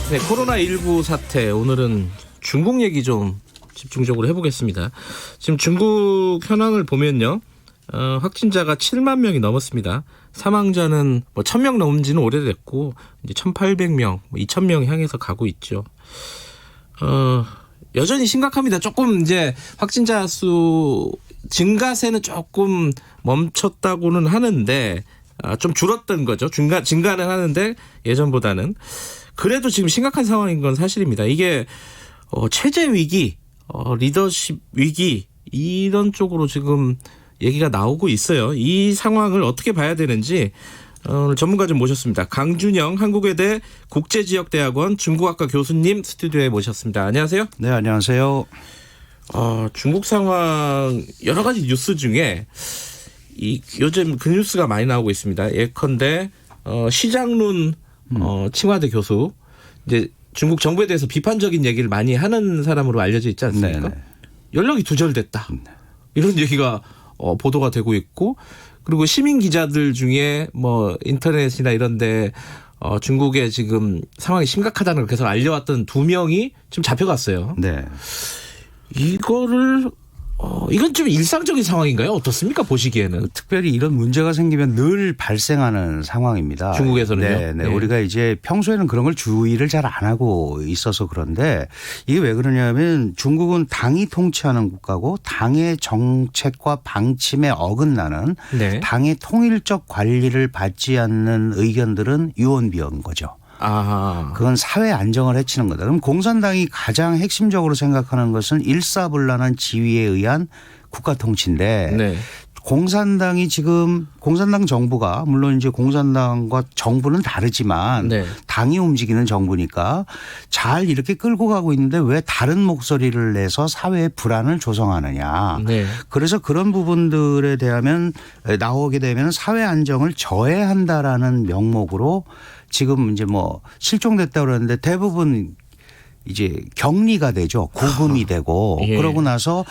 네, 코로나19 사태, 오늘은 중국 얘기 좀 집중적으로 해보겠습니다. 지금 중국 현황을 보면요, 확진자가 7만 명이 넘었습니다. 사망자는 1,000명 넘은 지는 오래됐고 이제 1,800명, 2,000명 향해서 가고 있죠. 여전히 심각합니다. 조금 이제 확진자 수 증가세는 조금 멈췄다고는 하는데 좀 줄었던 거죠. 증가는 하는데 예전보다는. 그래도 지금 심각한 상황인 건 사실입니다. 이게 체제 위기, 리더십 위기 이런 쪽으로 지금 얘기가 나오고 있어요. 이 상황을 어떻게 봐야 되는지 오늘 전문가 좀 모셨습니다. 강준영 한국외대 국제지역대학원 중국학과 교수님 스튜디오에 모셨습니다. 안녕하세요. 네, 안녕하세요. 중국 상황 여러 가지 뉴스 중에 요즘 그 뉴스가 많이 나오고 있습니다. 예컨대 시장룬 칭화대 교수, 이제 중국 정부에 대해서 비판적인 얘기를 많이 하는 사람으로 알려져 있지 않습니까? 네네. 연락이 두절됐다. 이런 얘기가 보도가 되고 있고, 그리고 시민 기자들 중에 인터넷이나 이런데 중국의 지금 상황이 심각하다는 걸 계속 알려왔던 2명이 지금 잡혀갔어요. 네. 이건 좀 일상적인 상황인가요? 어떻습니까? 보시기에는. 특별히 이런 문제가 생기면 늘 발생하는 상황입니다. 중국에서는요? 네. 우리가 이제 평소에는 그런 걸 주의를 잘 안 하고 있어서 그런데 이게 왜 그러냐면 중국은 당이 통치하는 국가고 당의 정책과 방침에 어긋나는 당의 통일적 관리를 받지 않는 의견들은 유언비어인 거죠. 그건 사회 안정을 해치는 거다. 그럼 공산당이 가장 핵심적으로 생각하는 것은 일사불란한 지위에 의한 국가 통치인데 공산당이 지금 공산당 정부가 물론 이제 공산당과 정부는 다르지만 당이 움직이는 정부니까 잘 이렇게 끌고 가고 있는데 왜 다른 목소리를 내서 사회의 불안을 조성하느냐. 그래서 그런 부분들에 대하면 나오게 되면 사회 안정을 저해한다라는 명목으로 지금 이제 실종됐다고 그러는데 대부분 이제 격리가 되죠. 구금이 되고 그러고 나서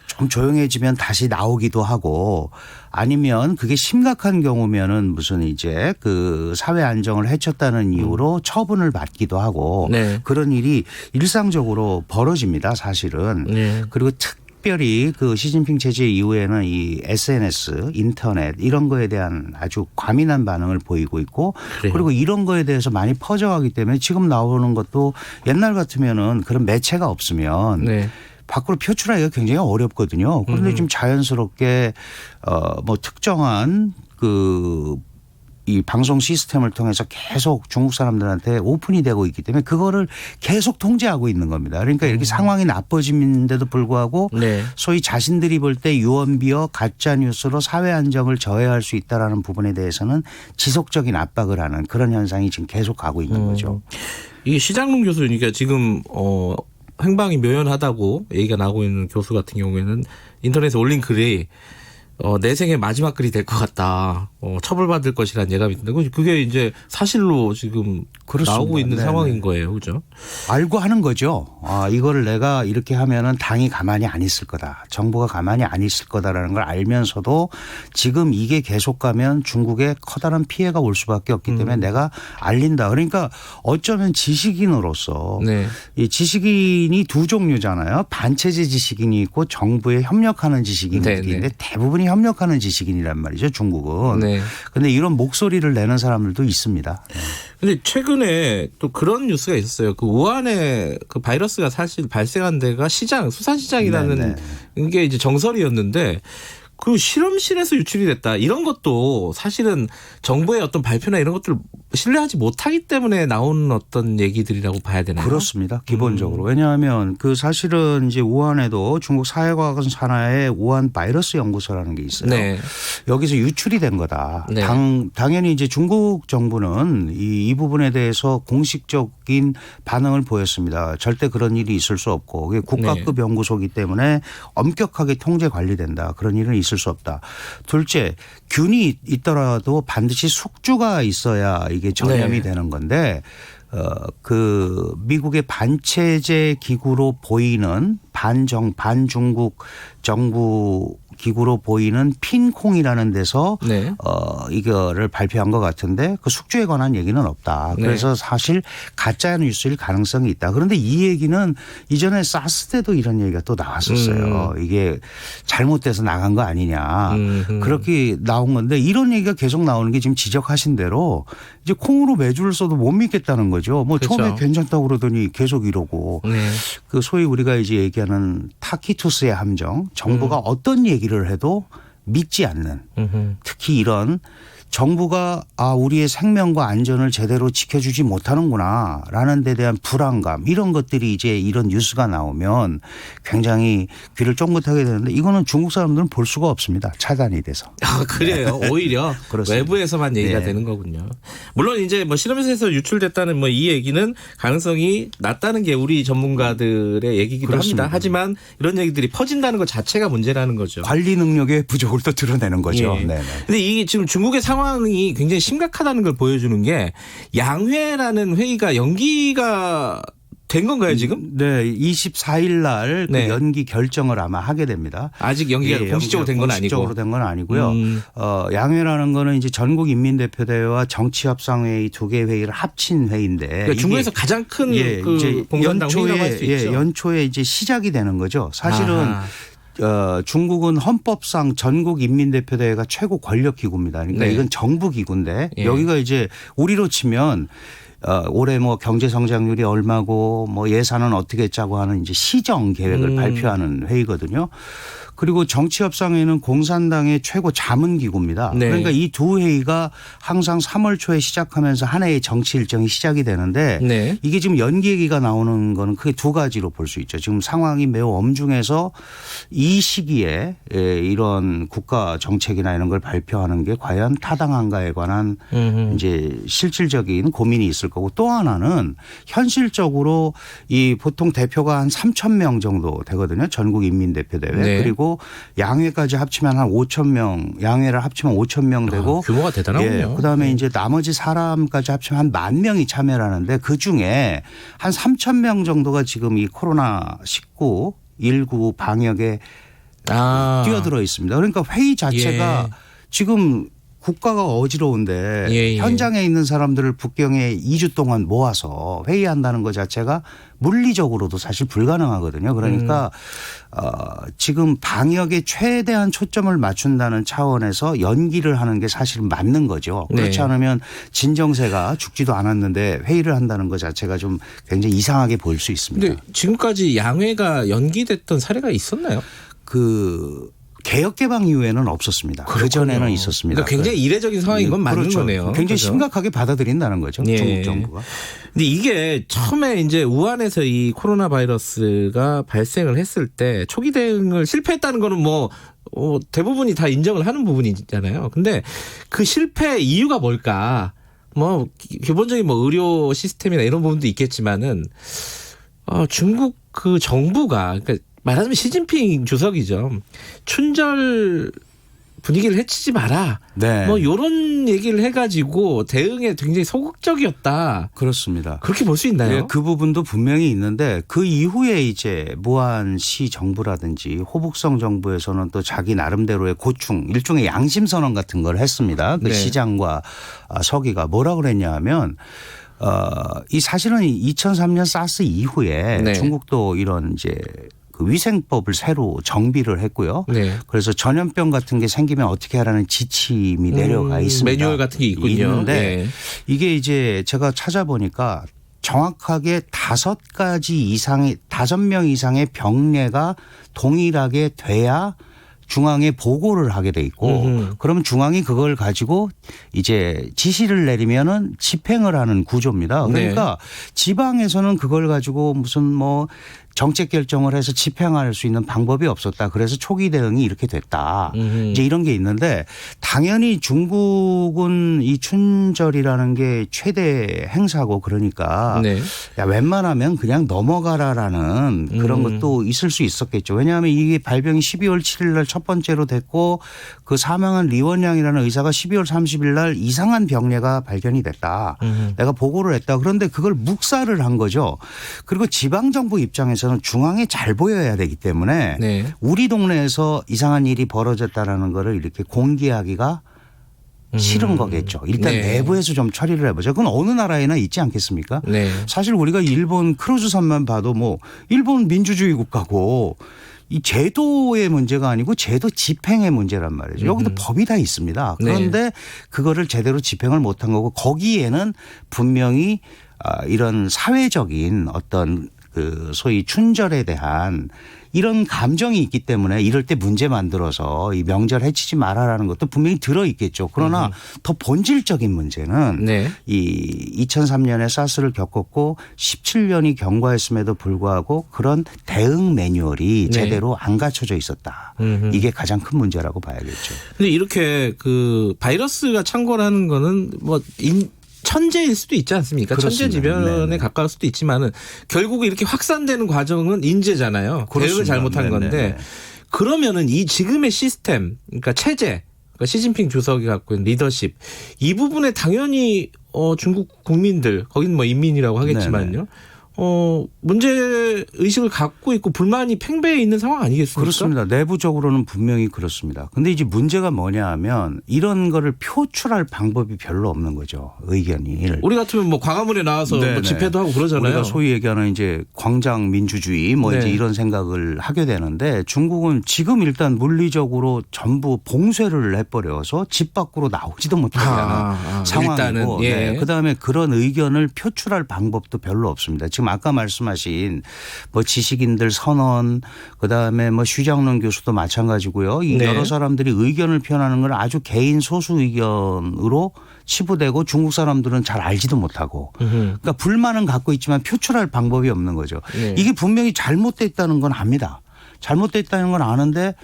좀 조용해지면 다시 나오기도 하고 아니면 그게 심각한 경우면은 무슨 이제 그 사회 안정을 해쳤다는 이유로 처분을 받기도 하고 그런 일이 일상적으로 벌어집니다. 사실은. 그리고 특별히 그 시진핑 체제 이후에는 이 SNS, 인터넷 이런 거에 대한 아주 과민한 반응을 보이고 있고 그리고 이런 거에 대해서 많이 퍼져가기 때문에 지금 나오는 것도 옛날 같으면은 그런 매체가 없으면 밖으로 표출하기가 굉장히 어렵거든요. 그런데 좀 자연스럽게 특정한 이 방송 시스템을 통해서 계속 중국 사람들한테 오픈이 되고 있기 때문에 그거를 계속 통제하고 있는 겁니다. 그러니까 이렇게 상황이 나빠지는데도 불구하고 소위 자신들이 볼 때 유언비어 가짜 뉴스로 사회 안정을 저해할 수 있다라는 부분에 대해서는 지속적인 압박을 하는 그런 현상이 지금 계속 가고 있는 거죠. 이게 시장룬 교수니까 지금 행방이 묘연하다고 얘기가 나오고 있는 교수 같은 경우에는 인터넷에 올린 글이 내 생의 마지막 글이 될 것 같다. 처벌받을 것이라는 예감이 든다. 그게 이제 사실로 지금 나오고 있는 상황인 거예요. 그죠? 알고 하는 거죠. 이거를 내가 이렇게 하면은 당이 가만히 안 있을 거다. 정부가 가만히 안 있을 거다라는 걸 알면서도 지금 이게 계속 가면 중국에 커다란 피해가 올 수밖에 없기 때문에 내가 알린다. 그러니까 어쩌면 지식인으로서 이 지식인이 두 종류잖아요. 반체제 지식인이 있고 정부에 협력하는 지식인들이 있는데 대부분이 협력하는 지식인이란 말이죠. 중국은. 그런데 이런 목소리를 내는 사람들도 있습니다. 그런데 최근에 또 그런 뉴스가 있었어요. 그 우한에 그 바이러스가 사실 발생한 데가 수산시장이라는 게 이제 정설이었는데 그 실험실에서 유출이 됐다. 이런 것도 사실은 정부의 어떤 발표나 이런 것들을 신뢰하지 못하기 때문에 나오는 어떤 얘기들이라고 봐야 되나요? 그렇습니다. 기본적으로. 왜냐하면 그 사실은 이제 우한에도 중국 사회과학원 산하에 우한 바이러스 연구소라는 게 있어요. 여기서 유출이 된 거다. 당연히 이제 중국 정부는 이 부분에 대해서 공식적인 반응을 보였습니다. 절대 그런 일이 있을 수 없고 그게 국가급 연구소이기 때문에 엄격하게 통제 관리된다. 그런 일은 있을 수 없다. 둘째, 균이 있더라도 반드시 숙주가 있어야 이게 전염이 되는 건데 그 미국의 반체제 기구로 보이는 반중국 정부 기구로 보이는 핀콩이라는 데서 네. 이거를 발표한 것 같은데 그 숙주에 관한 얘기는 없다. 그래서 사실 가짜 뉴스일 가능성이 있다. 그런데 이 얘기는 이전에 사스 때도 이런 얘기가 또 나왔었어요. 이게 잘못돼서 나간 거 아니냐. 그렇게 나온 건데 이런 얘기가 계속 나오는 게 지금 지적하신 대로 이제 콩으로 매주를 써도 못 믿겠다는 거죠. 뭐 그렇죠. 처음에 괜찮다고 그러더니 계속 이러고 네. 그 소위 우리가 이제 얘기하는 타키투스의 함정, 정부가 어떤 얘기를 해도 믿지 않는, 특히 이런 정부가 우리의 생명과 안전을 제대로 지켜주지 못하는구나라는 데 대한 불안감 이런 것들이 이제 이런 뉴스가 나오면 굉장히 귀를 쫑긋하게 되는데 이거는 중국 사람들은 볼 수가 없습니다. 차단이 돼서. 그래요. 오히려 그렇습니다. 외부에서만 얘기가 네. 되는 거군요. 물론 이제 뭐 실험실에서 유출됐다는 뭐 이 얘기는 가능성이 낮다는 게 우리 전문가들의 얘기기도 그렇습니다. 합니다. 하지만 이런 얘기들이 퍼진다는 것 자체가 문제라는 거죠. 관리 능력의 부족을 또 드러내는 거죠. 예. 네네. 근데 이게 지금 중국의 상황이 굉장히 심각하다는 걸 보여주는 게 양회라는 회의가 연기가 된 건가요 지금? 네, 24일 날 그 네. 연기 결정을 아마 하게 됩니다. 아직 연기가 공식적으로 된 건 아니고. 공식적으로 된 건 아니고요. 양회라는 거는 이제 전국인민대표대회와 정치협상회의 두 개 회의를 합친 회의인데. 그러니까 중국에서 가장 큰 이제 그 공산당 회의라고 할 수 있죠. 연초에 이제 시작이 되는 거죠. 사실은 아하. 중국은 헌법상 전국인민대표대회가 최고 권력 기구입니다. 그러니까 네. 이건 정부 기구인데 예. 여기가 이제 우리로 치면 올해 뭐 경제 성장률이 얼마고 뭐 예산은 어떻게 짜고 하는 이제 시정 계획을 발표하는 회의거든요. 그리고 정치협상회는 공산당의 최고 자문기구입니다. 네. 그러니까 이 두 회의가 항상 3월 초에 시작하면서 한 해의 정치 일정이 시작이 되는데 네. 이게 지금 연기 얘기가 나오는 거는 크게 두 가지로 볼 수 있죠. 지금 상황이 매우 엄중해서 이 시기에 이런 국가 정책이나 이런 걸 발표하는 게 과연 타당한가에 관한 이제 실질적인 고민이 있을 거고 또 하나는 현실적으로 이 보통 대표가 한 3천 명 정도 되거든요. 전국인민대표대회. 네. 그리고 양회까지 합치면 한 5천 명, 양회를 합치면 5천 명 되고 규모가 대단하군요. 그다음에 이제 나머지 사람까지 합치면 한 10,000명이 참여를 하는데 그중에 한 3천 명 정도가 지금 이 코로나19 방역에 뛰어들어 있습니다. 그러니까 회의 자체가 예. 지금 국가가 어지러운데 예. 현장에 있는 사람들을 북경에 2주 동안 모아서 회의한다는 것 자체가 물리적으로도 사실 불가능하거든요. 그러니까 지금 방역에 최대한 초점을 맞춘다는 차원에서 연기를 하는 게 사실 맞는 거죠. 그렇지 네. 않으면 진정세가 죽지도 않았는데 회의를 한다는 것 자체가 좀 굉장히 이상하게 보일 수 있습니다. 근데 지금까지 양회가 연기됐던 사례가 있었나요? 개혁 개방 이후에는 없었습니다. 그 전에는 있었습니다. 그러니까 굉장히 이례적인 상황인 건 맞는 그렇죠. 거네요. 굉장히 그렇죠? 심각하게 받아들인다는 거죠. 예. 중국 정부가. 근데 이게 처음에 이제 우한에서 이 코로나 바이러스가 발생을 했을 때 초기 대응을 실패했다는 거는 뭐 대부분이 다 인정을 하는 부분이잖아요. 근데 그 실패 이유가 뭘까? 뭐 기본적인 뭐 의료 시스템이나 이런 부분도 있겠지만은 중국 그 정부가 그러니까 말하자면 시진핑 주석이죠. 춘절 분위기를 해치지 마라. 네. 뭐 이런 얘기를 해가지고 대응에 굉장히 소극적이었다. 그렇습니다. 그렇게 볼 수 있나요? 네, 그 부분도 분명히 있는데 그 이후에 이제 무안시 정부라든지 호북성 정부에서는 또 자기 나름대로의 고충 일종의 양심선언 같은 걸 했습니다. 그 네. 시장과 서기가 뭐라 그랬냐 하면 이 사실은 2003년 사스 이후에 네. 중국도 이런 이제 그 위생법을 새로 정비를 했고요. 네. 그래서 전염병 같은 게 생기면 어떻게 하라는 지침이 내려가 있습니다. 매뉴얼 같은 게 있군요. 있는데 네. 이게 이제 제가 찾아보니까 정확하게 5명 이상의 병례가 동일하게 돼야 중앙에 보고를 하게 돼 있고 그러면 중앙이 그걸 가지고 이제 지시를 내리면은 집행을 하는 구조입니다. 그러니까 지방에서는 그걸 가지고 무슨 뭐 정책 결정을 해서 집행할 수 있는 방법이 없었다. 그래서 초기 대응이 이렇게 됐다. 이제 이런 게 있는데 당연히 중국은 이 춘절이라는 게 최대 행사고 그러니까 네. 야, 웬만하면 그냥 넘어가라라는 그런 것도 있을 수 있었겠죠. 왜냐하면 이게 발병이 12월 7일 날 첫 번째로 됐고 그 사망한 리원양이라는 의사가 12월 30일 날 이상한 병례가 발견이 됐다. 내가 보고를 했다. 그런데 그걸 묵살을 한 거죠. 그리고 지방정부 입장에서 입장에서는 중앙에 잘 보여야 되기 때문에 네. 우리 동네에서 이상한 일이 벌어졌다라는 거를 이렇게 공개하기가 싫은 거겠죠. 일단 네. 내부에서 좀 처리를 해보자. 그건 어느 나라에나 있지 않겠습니까? 네. 사실 우리가 일본 크루즈선만 봐도 뭐 일본 민주주의 국가고 이 제도의 문제가 아니고 제도 집행의 문제란 말이죠. 여기도 법이 다 있습니다. 그런데 그거를 제대로 집행을 못한 거고 거기에는 분명히 이런 사회적인 어떤 그 소위 춘절에 대한 이런 감정이 있기 때문에 이럴 때 문제 만들어서 이 명절 해치지 말아라는 것도 분명히 들어있겠죠. 그러나 더 본질적인 문제는 네. 이 2003년에 사스를 겪었고 17년이 경과했음에도 불구하고 그런 대응 매뉴얼이 네. 제대로 안 갖춰져 있었다. 이게 가장 큰 문제라고 봐야겠죠. 근데 이렇게 그 바이러스가 창궐하는 거는 뭐 천재일 수도 있지 않습니까? 그렇습니다. 천재지변에 네네. 가까울 수도 있지만은 결국 이렇게 확산되는 과정은 인재잖아요. 대응을 그렇습니다. 잘못한 건데 네네. 그러면은 이 지금의 시스템, 그러니까 체제, 그러니까 시진핑 주석이 갖고 있는 리더십 이 부분에 당연히 중국 국민들, 거긴 뭐 인민이라고 하겠지만요. 네네. 문제 의식을 갖고 있고 불만이 팽배해 있는 상황 아니겠습니까? 그렇습니다. 내부적으로는 분명히 그렇습니다. 근데 이제 문제가 뭐냐 하면 이런 거를 표출할 방법이 별로 없는 거죠. 의견이. 우리 같으면 뭐 광화문에 나와서 뭐 네네. 집회도 하고 그러잖아요. 우리가 소위 얘기하는 이제 광장 민주주의 뭐 이제 네. 이런 생각을 하게 되는데 중국은 지금 일단 물리적으로 전부 봉쇄를 해버려서 집 밖으로 나오지도 못하게 하는 상황이고 일단은, 예. 네. 그다음에 그런 의견을 표출할 방법도 별로 없습니다. 지금 아까 말씀하신 뭐 지식인들 선언 그다음에 뭐 슈장론 교수도 마찬가지고요. 이 네. 여러 사람들이 의견을 표현하는 건 아주 개인 소수 의견으로 치부되고 중국 사람들은 잘 알지도 못하고 그러니까 불만은 갖고 있지만 표출할 방법이 없는 거죠. 네. 이게 분명히 잘못됐다는 건 압니다. 잘못됐다는 건 아는데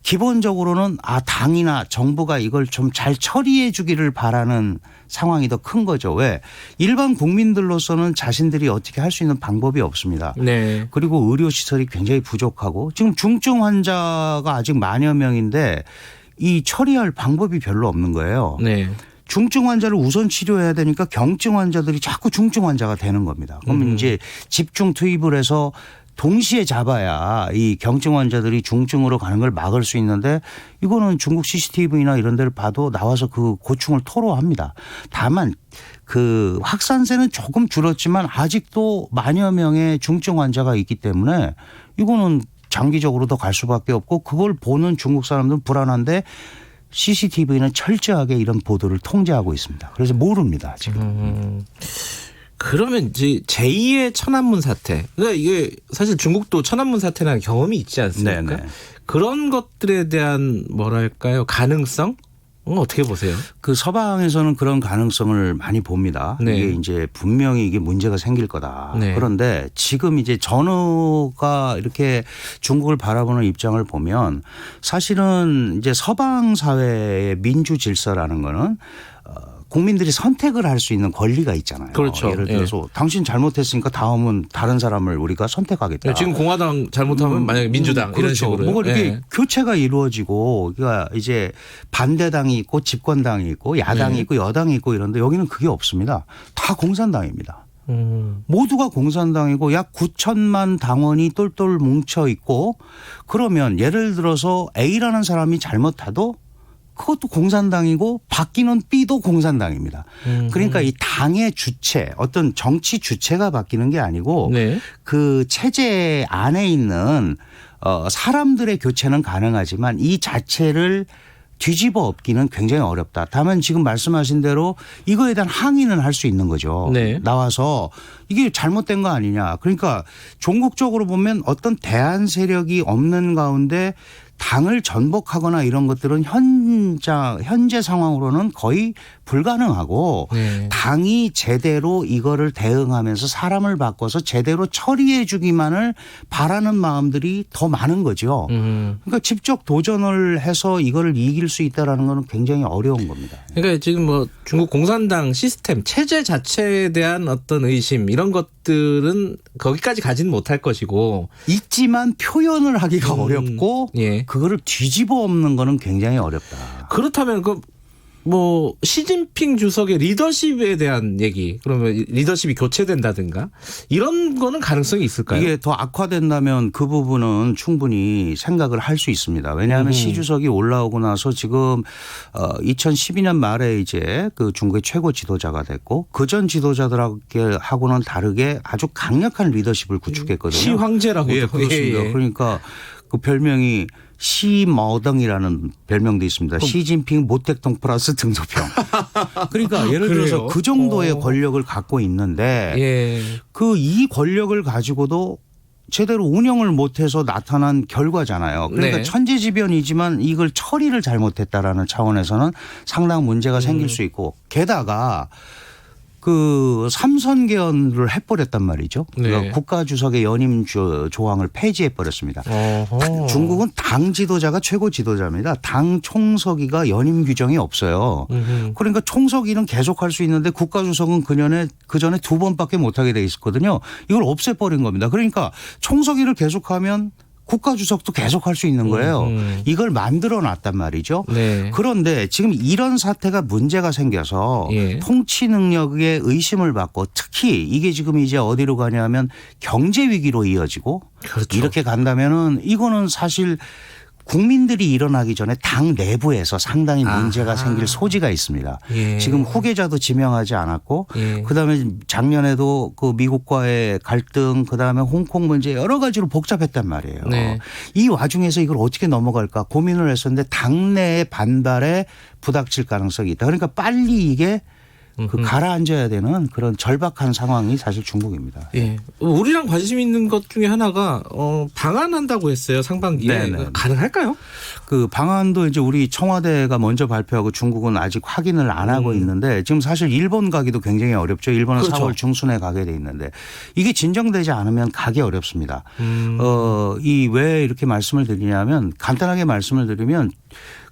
기본적으로는 당이나 정부가 이걸 좀 잘 처리해 주기를 바라는 상황이 더 큰 거죠. 왜? 일반 국민들로서는 자신들이 어떻게 할 수 있는 방법이 없습니다. 네. 그리고 의료시설이 굉장히 부족하고 지금 중증 환자가 아직 만여 명인데 이 처리할 방법이 별로 없는 거예요. 네. 중증 환자를 우선 치료해야 되니까 경증 환자들이 자꾸 중증 환자가 되는 겁니다. 그러면 이제 집중 투입을 해서 동시에 잡아야 이 경증 환자들이 중증으로 가는 걸 막을 수 있는데 이거는 중국 CCTV나 이런 데를 봐도 나와서 그 고충을 토로합니다. 다만 그 확산세는 조금 줄었지만 아직도 만여 명의 중증 환자가 있기 때문에 이거는 장기적으로 더 갈 수밖에 없고 그걸 보는 중국 사람들은 불안한데 CCTV는 철저하게 이런 보도를 통제하고 있습니다. 그래서 모릅니다 지금. 그러면 이제 제2의 천안문 사태. 그러니까 이게 사실 중국도 천안문 사태라는 경험이 있지 않습니까? 네네. 그런 것들에 대한 뭐랄까요 가능성? 어떻게 보세요? 그 서방에서는 그런 가능성을 많이 봅니다. 네. 이게 이제 분명히 이게 문제가 생길 거다. 네. 그런데 지금 이제 전후가 이렇게 중국을 바라보는 입장을 보면 사실은 이제 서방 사회의 민주 질서라는 거는 국민들이 선택을 할 수 있는 권리가 있잖아요. 그렇죠. 예를 들어서 당신 잘못했으니까 다음은 다른 사람을 우리가 선택하겠다. 지금 공화당 잘못하면 만약에 민주당 이런 그렇죠. 식으로. 뭐 이렇게 예. 교체가 이루어지고 그러니까 이제 반대당이 있고 집권당이 있고 야당이 네. 있고 여당이 있고 이런데 여기는 그게 없습니다. 다 공산당입니다. 모두가 공산당이고 약 9천만 당원이 똘똘 뭉쳐 있고 그러면 예를 들어서 A라는 사람이 잘못해도 그것도 공산당이고 바뀌는 B도 공산당입니다. 그러니까 이 당의 주체 어떤 정치 주체가 바뀌는 게 아니고 네. 그 체제 안에 있는 사람들의 교체는 가능하지만 이 자체를 뒤집어 엎기는 굉장히 어렵다. 다만 지금 말씀하신 대로 이거에 대한 항의는 할 수 있는 거죠. 네. 나와서 이게 잘못된 거 아니냐. 그러니까 종국적으로 보면 어떤 대안 세력이 없는 가운데 당을 전복하거나 이런 것들은 현재 상황으로는 거의 불가능하고 네. 당이 제대로 이거를 대응하면서 사람을 바꿔서 제대로 처리해 주기만을 바라는 마음들이 더 많은 거죠. 그러니까 직접 도전을 해서 이거를 이길 수 있다라는 건 굉장히 어려운 겁니다. 그러니까 지금 뭐 중국 공산당 시스템 체제 자체에 대한 어떤 의심 이런 것들은 거기까지 가지는 못할 것이고 있지만 표현을 하기가 어렵고 예. 그거를 뒤집어 엎는 거는 굉장히 어렵다. 그렇다면 그 뭐 시진핑 주석의 리더십에 대한 얘기, 그러면 리더십이 교체된다든가 이런 거는 가능성이 있을까요? 이게 더 악화된다면 그 부분은 충분히 생각을 할 수 있습니다. 왜냐하면 시 주석이 올라오고 나서 지금 2012년 말에 이제 그 중국의 최고 지도자가 됐고 그전 지도자들하고는 다르게 아주 강력한 리더십을 구축했거든요. 시 황제라고. 예, 그렇습니다. 그러니까 그 별명이 시머덩이라는 별명도 있습니다. 시진핑 모택동 플러스 등소평. 그러니까 예를 들어서 그래요? 그 정도의 권력을 갖고 있는데 예. 그 이 권력을 가지고도 제대로 운영을 못해서 나타난 결과잖아요. 그러니까 네. 천재지변이지만 이걸 처리를 잘못했다라는 차원에서는 상당한 문제가 생길 수 있고 게다가 그 삼선개헌을 해버렸단 말이죠. 네. 그러니까 국가주석의 연임 조항을 폐지해버렸습니다. 어허. 중국은 당 지도자가 최고 지도자입니다. 당 총서기가 연임 규정이 없어요. 그러니까 총서기는 계속할 수 있는데 국가주석은 그 전에 2번밖에 못하게 돼 있었거든요. 이걸 없애버린 겁니다. 그러니까 총서기를 계속하면 국가주석도 계속할 수 있는 거예요. 이걸 만들어 놨단 말이죠. 네. 그런데 지금 이런 사태가 문제가 생겨서 예. 통치 능력에 의심을 받고 특히 이게 지금 이제 어디로 가냐면 경제 위기로 이어지고 그렇죠. 이렇게 간다면은 이거는 사실 국민들이 일어나기 전에 당 내부에서 상당히 문제가 아하. 생길 소지가 있습니다. 예. 지금 후계자도 지명하지 않았고 예. 그다음에 작년에도 그 미국과의 갈등 그다음에 홍콩 문제 여러 가지로 복잡했단 말이에요. 네. 이 와중에서 이걸 어떻게 넘어갈까 고민을 했었는데 당내의 반발에 부닥칠 가능성이 있다. 그러니까 빨리 이게 그 가라앉아야 되는 그런 절박한 상황이 사실 중국입니다. 예. 우리랑 관심 있는 것 중에 하나가 방한한다고 했어요. 상반기에. 네네. 가능할까요? 그 방안도 이제 우리 청와대가 먼저 발표하고 중국은 아직 확인을 안 하고 있는데 지금 사실 일본 가기도 굉장히 어렵죠. 일본은 그렇죠. 4월 중순에 가게 돼 있는데 이게 진정되지 않으면 가기 어렵습니다. 이 왜 이렇게 말씀을 드리냐면 간단하게 말씀을 드리면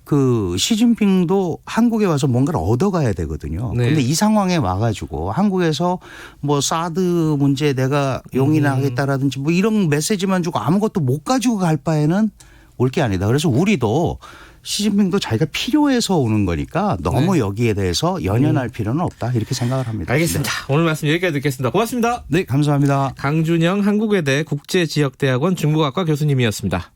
그 시진핑도 한국에 와서 뭔가를 얻어가야 되거든요. 네. 그런데 이 상황에 와가지고 한국에서 뭐 사드 문제 내가 용인하겠다라든지 뭐 이런 메시지만 주고 아무것도 못 가지고 갈 바에는 올 게 아니다. 그래서 우리도 시진핑도 자기가 필요해서 오는 거니까 너무 네. 여기에 대해서 연연할 필요는 없다. 이렇게 생각을 합니다. 알겠습니다. 오늘 말씀 여기까지 듣겠습니다. 고맙습니다. 네, 감사합니다. 강준영 한국외대 국제지역대학원 중국학과 교수님이었습니다.